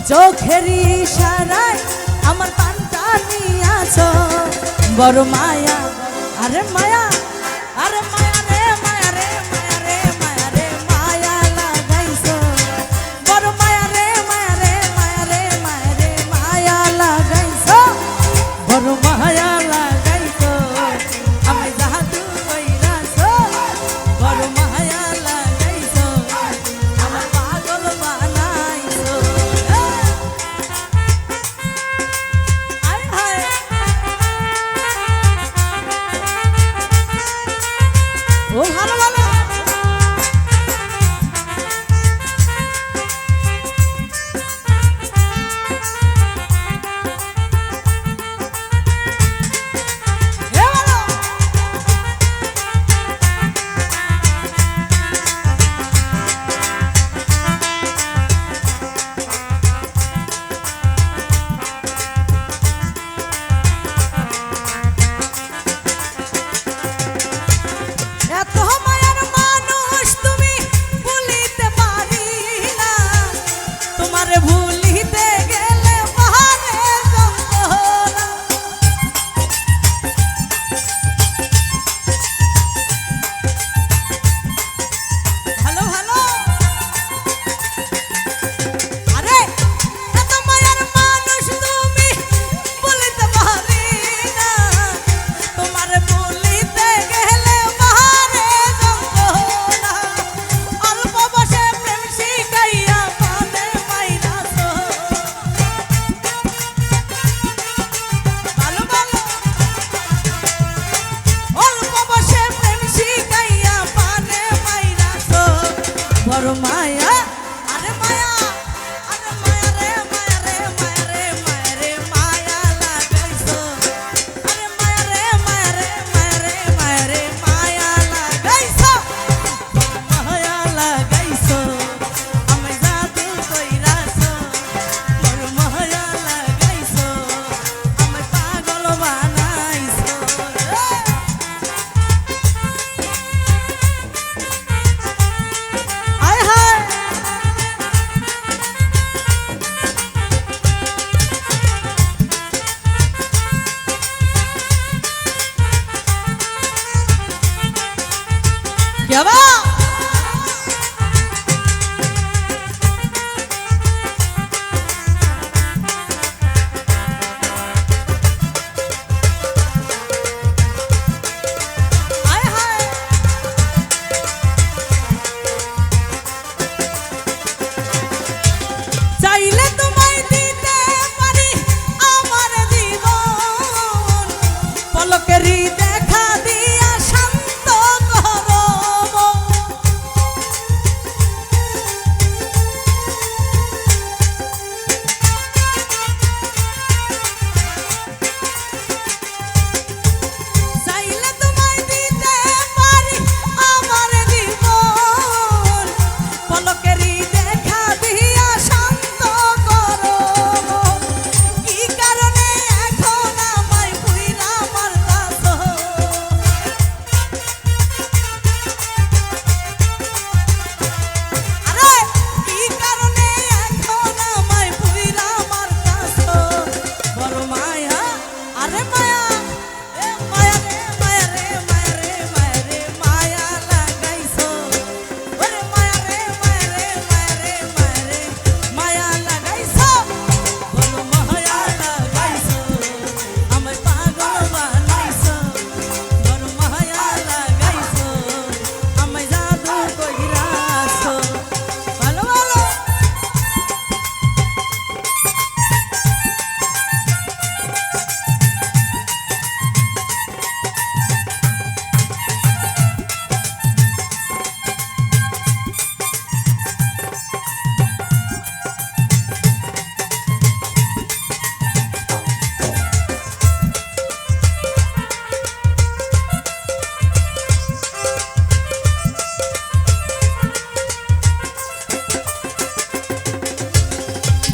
চোখেরই ইশারায় আমার পানটা নিয়াছ বড় মায়া আরে মায়া আরে মায়া রে মায়া রে মায়া রে মায়া রে মায়া লাগাইছো বড় মায়া রে মায়া রে মায়া রে মায়া রে মায়া লাগাইছো বড় মায়া লাগাইছো আমি জাদু কইরাছো বড় মায়া লাগাইছো আমার পাগল বানাইছো আয় হায় ও ভালো ভালো বড় মায়া আরে মায়া আরে মায়া রে মায়া রে মায়া রে মায়া রে মায়া লাগাইছো আরে মায়া রে মায়া রে মায়া রে মায়া রে মায়া লাগাইছো মায়া লাগাইছো আমি জাদু কইরাছো বড় মায়া লাগাইছো আমি পাগল বানাইছো क्या बात চাইলে তোমায় দিতে পারি আমার জীবন পলকেরই দেখা দিয়া শান্ত করো চাইলে তোমায় দিতে পারি আমার জীবন পলকেরই দেখা দিয়া শান্ত করো কি কারণে এখন আমায় পুইরা মারতাছো আরে কি কারণে এখন আমায় পুইরা মারতাছো বড় মায়া আরে মায়া এ মায়া রে মায়া রে মায়া রে মায়া রে মায়া লাগাইছো ওরে মায়া রে মায়া রে মায়া রে মায়া রে মায়া লাগাইছো বড় মায়া লাগাইছো আমায় পাগল বানাইছো বড় মায়া লাগাইছো আমায় জাদু কইরাছো ভালো ভালো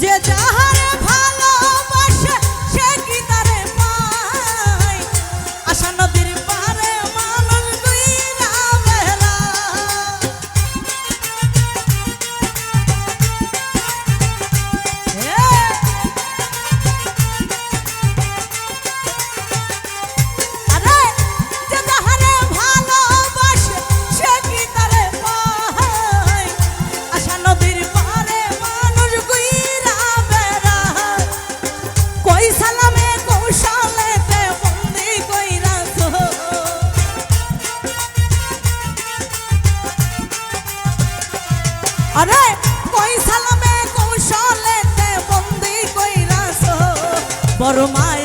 যে যাহারে ভালোবাসে সে কি তারে পায় আশা নদীর পারে মানুষ দুইরা বেলা এ মায়া